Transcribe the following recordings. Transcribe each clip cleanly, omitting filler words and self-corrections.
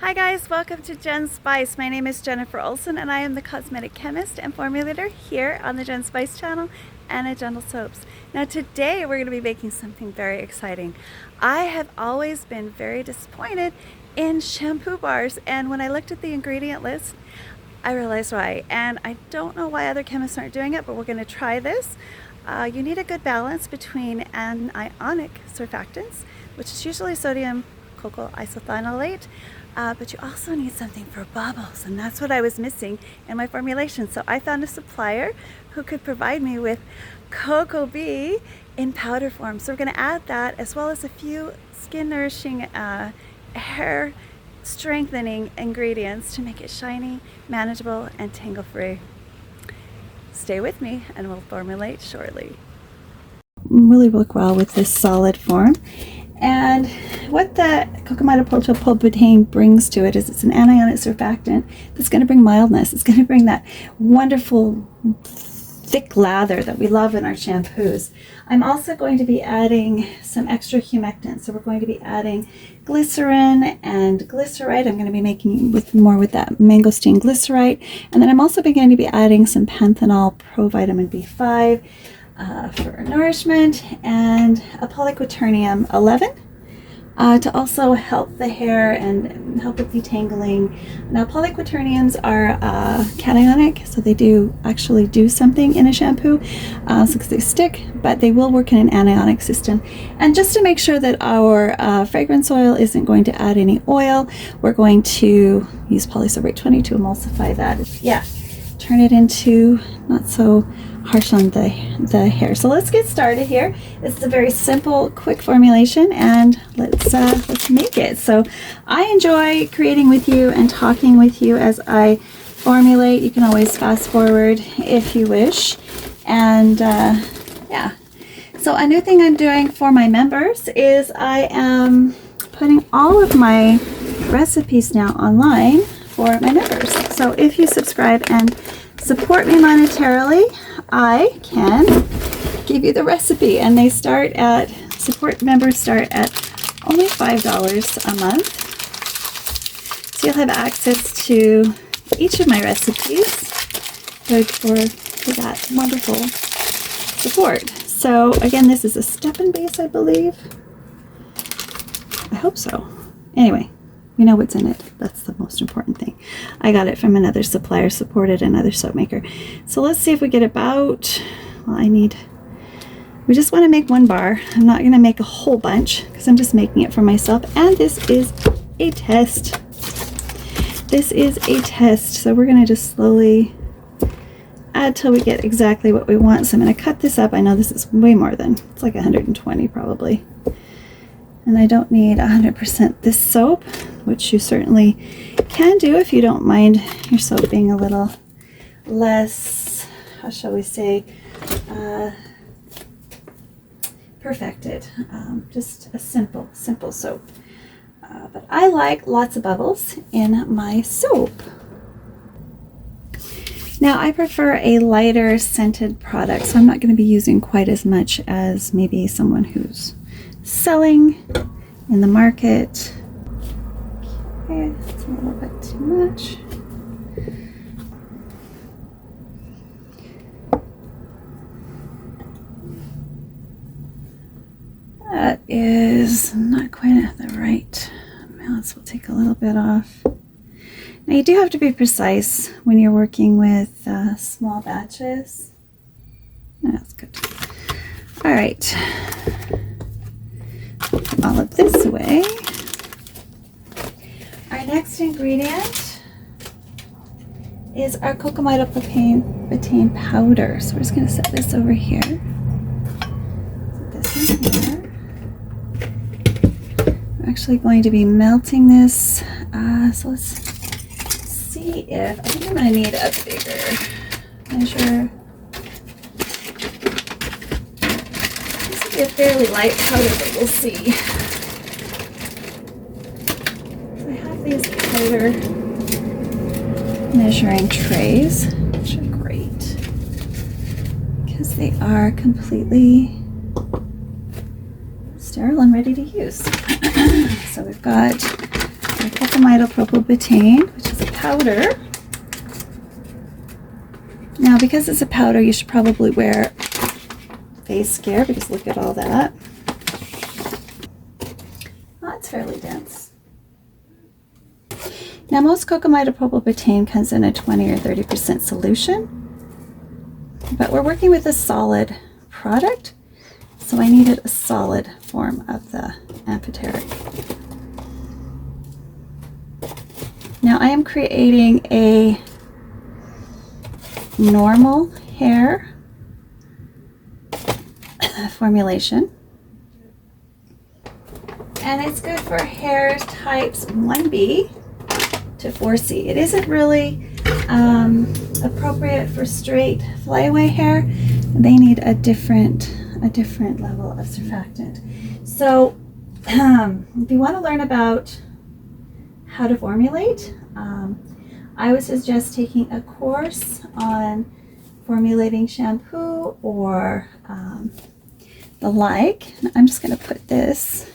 Hi guys, welcome to Jen Spice. My name is Jennifer Olson and I am the cosmetic chemist and formulator here on the Jen Spice channel and at Gentle Soaps. Now today we're going to be making something very exciting. I have always been very disappointed in shampoo bars, and when I looked at the ingredient list I realized why, and I don't know why other chemists aren't doing it, but we're going to try this. You need a good balance between anionic surfactants, which is usually sodium cocoa isophenolate, but you also need something for bubbles, and that's what I was missing in my formulation. So I found a supplier who could provide me with cocoa bee in powder form. So we're going to add that as well as a few skin nourishing, hair strengthening ingredients to make it shiny, manageable, and tangle free. Stay with me and we'll formulate shortly. Really work well with this solid form. And what the cocamidopropylbutane brings to it is it's an anionic surfactant that's going to bring mildness. It's going to bring that wonderful thick lather that we love in our shampoos. I'm also going to be adding some extra humectants. So we're going to be adding glycerin and glycerite. I'm going to be making more with that mangosteen glycerite. And then I'm also going to be adding some panthenol provitamin B5 for nourishment, and a polyquaternium 11 to also help the hair and help with detangling. Now polyquaterniums are cationic, so they do actually do something in a shampoo, because they stick, but they will work in an anionic system. And just to make sure that our fragrance oil isn't going to add any oil, we're going to use polysorbate 20 to emulsify that. Yeah, turn it into not so harsh on the hair. So let's get started here. It's a very simple, quick formulation, and let's make it. So I enjoy creating with you and talking with you as I formulate. You can always fast forward if you wish. And yeah. So a new thing I'm doing for my members is I am putting all of my recipes now online for my members. So if you subscribe and support me monetarily, I can give you the recipe, and they start at, support members start at only $5 a month. So you'll have access to each of my recipes for that wonderful support. So again, this is a step-in base, I believe. I hope so. Anyway, we know what's in it. That's the most important thing. I got it from another supplier, supported another soap maker. So let's see if we get about, well, we just want to make one bar. I'm not going to make a whole bunch because I'm just making it for myself. And this is a test. This is a test. So we're going to just slowly add till we get exactly what we want. So I'm going to cut this up. I know this is way more than, it's like 120 probably. And I don't need 100% this soap, which you certainly can do if you don't mind your soap being a little less, how shall we say, perfected. Just a simple soap. But I like lots of bubbles in my soap. Now I prefer a lighter scented product, so I'm not going to be using quite as much as maybe someone who's selling in the market. Okay, that's a little bit too much. That is not quite at the right amount, so we'll take a little bit off. Now you do have to be precise when you're working with small batches. That's good. All right. All of this away. Our next ingredient is our cocamidopropane powder. So we're just going to set this over here. Put this in here. We're actually going to be melting this. So let's see if, I think I'm going to need a bigger measure. A fairly light powder, but we'll see. So I have these powder measuring trays, which are great because they are completely sterile and ready to use. So we've got our cocamidopropylbutane, which is a powder. Now, because it's a powder, you should probably wear face gear because look at all that. Oh, it's fairly dense. Now, most cocamidopropylbutane comes in a 20 or 30% solution, but we're working with a solid product, so I needed a solid form of the amphoteric. Now, I am creating a normal hair formulation, and it's good for hair types 1B to 4C. It isn't really appropriate for straight flyaway hair. They need a different level of surfactant. So if you want to learn about how to formulate, I would suggest taking a course on formulating shampoo or the like. I'm just going to put this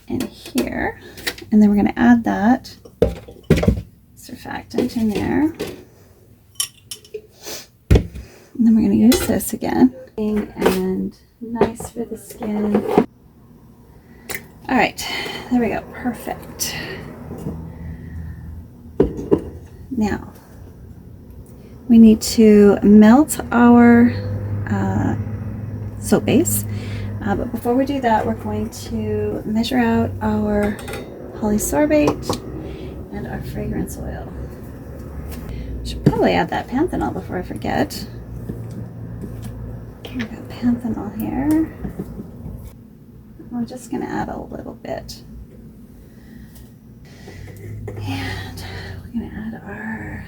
in here, and then we're going to add that surfactant in there, and then we're going to use this again, and nice for the skin. All right, there we go, perfect. Now we need to melt our soap base, but before we do that, we're going to measure out our polysorbate and our fragrance oil. Should probably add that panthenol before I forget. I've got panthenol here. I'm just going to add a little bit. And we're going to add our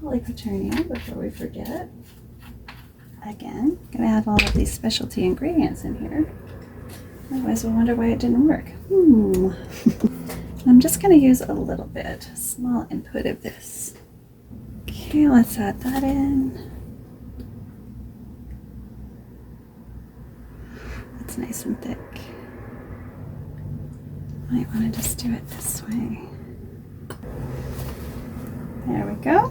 polyquaternium before we forget. Again, going to add all of these specialty ingredients in here. Otherwise, we'll wonder why it didn't work. I'm just going to use a little bit, a small input of this. Okay, let's add that in. It's nice and thick. Might want to just do it this way. There we go.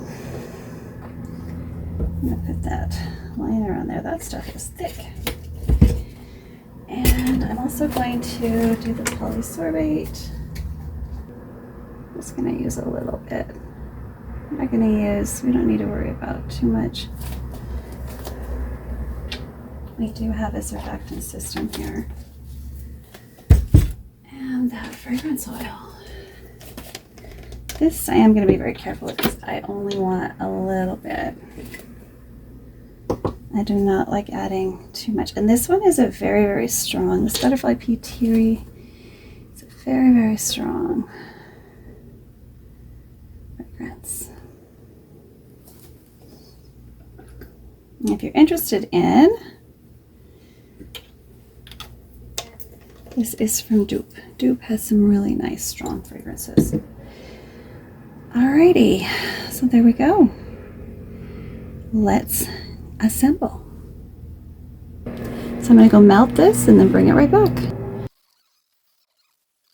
I'm going to put that liner on there. That stuff is thick. And I'm also going to do the polysorbate. Just going to use a little bit. I'm not going to use, we don't need to worry about too much. We do have a surfactant system here. And that fragrance oil. This I am going to be very careful with because I only want a little bit. I do not like adding too much. And this one is a very, very strong, this butterfly pea tea is a very, very strong fragrance. And if you're interested in, this is from Dupe. Dupe has some really nice, strong fragrances. Alrighty, so there we go. Let's assemble. So I'm going to go melt this and then bring it right back.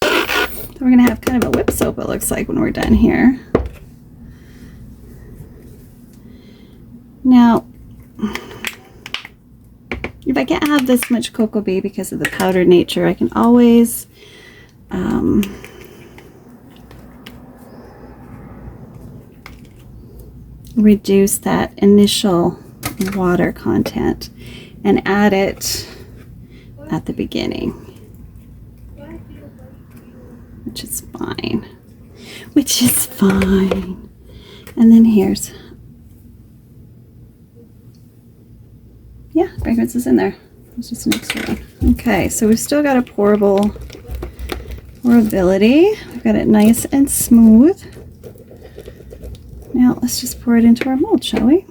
So we're going to have kind of a whip soap, it looks like, when we're done here. Now, if I can't have this much cocoa bean because of the powdered nature, I can always reduce that initial water content and add it at the beginning, which is fine. And then here's, yeah, fragrance is in there. It's just an extra one. Okay, so we've still got a pourability. We've got it nice and smooth. Now let's just pour it into our mold, shall we?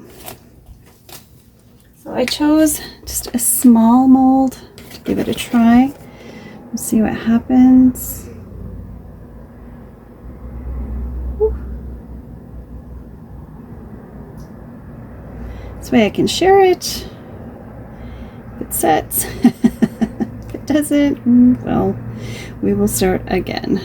So I chose just a small mold to give it a try. We'll see what happens. Whew. This way I can share it. If it sets. If it doesn't, well, we will start again.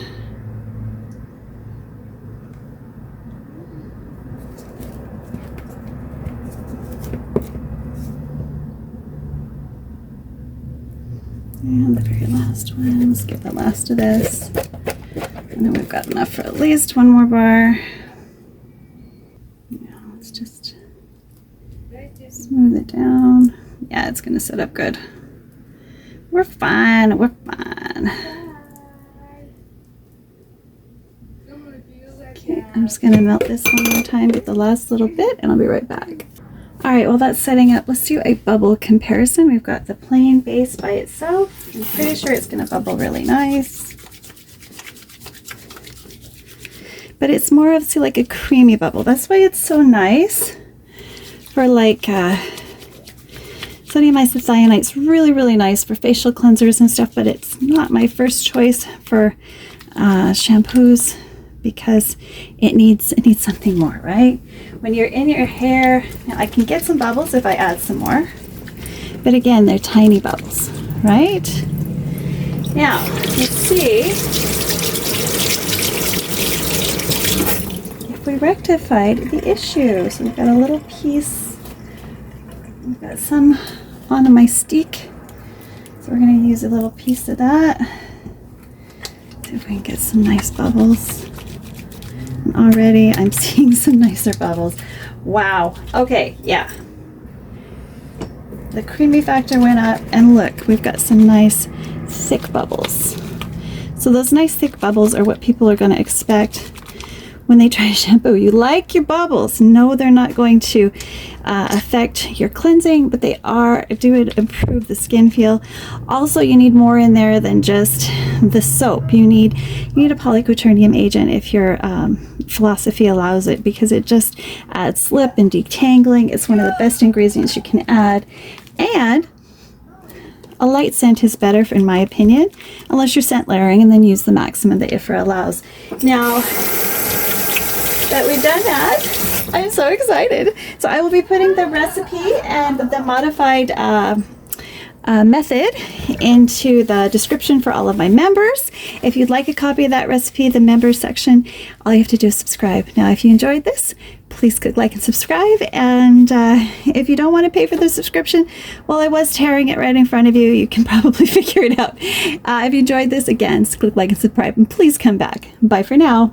And the very last one, let's get the last of this. And then we've got enough for at least one more bar. Yeah, let's just smooth it down. Yeah, it's gonna set up good. We're fine, we're fine. Okay, I'm just gonna melt this one more time, get the last little bit, and I'll be right back. All right, well that's setting up. Let's do a bubble comparison. We've got the plain base by itself. I'm pretty sure it's gonna bubble really nice. But it's more of, see, like a creamy bubble. That's why it's so nice for like sodium isocyanate. It's really, really nice for facial cleansers and stuff, but it's not my first choice for shampoos because it needs something more, right? When you're in your hair, now I can get some bubbles if I add some more, but again, they're tiny bubbles, right? Now, let's see if we rectified the issue. So we've got a little piece, we've got some on my stick, so we're going to use a little piece of that. See if we can get some nice bubbles. And already I'm seeing some nicer bubbles. Wow. Okay, yeah. The creamy factor went up, and look, we've got some nice thick bubbles. So those nice thick bubbles are what people are going to expect when they try shampoo. You like your bubbles. No, they're not going to affect your cleansing, but they do improve the skin feel. Also, you need more in there than just the soap. You need a polyquaternium agent if your philosophy allows it, because it just adds slip and detangling. It's one of the best ingredients you can add, and a light scent is better, in my opinion, unless you're scent layering, and then use the maximum that IFRA allows. Now that we've done that, I'm so excited. So I will be putting the recipe and the modified method into the description for all of my members. If you'd like a copy of that recipe, the members section, all you have to do is subscribe. Now, if you enjoyed this, please click like and subscribe. And if you don't want to pay for the subscription, well, I was tearing it right in front of you. You can probably figure it out. If you enjoyed this, again, click like and subscribe, and please come back. Bye for now.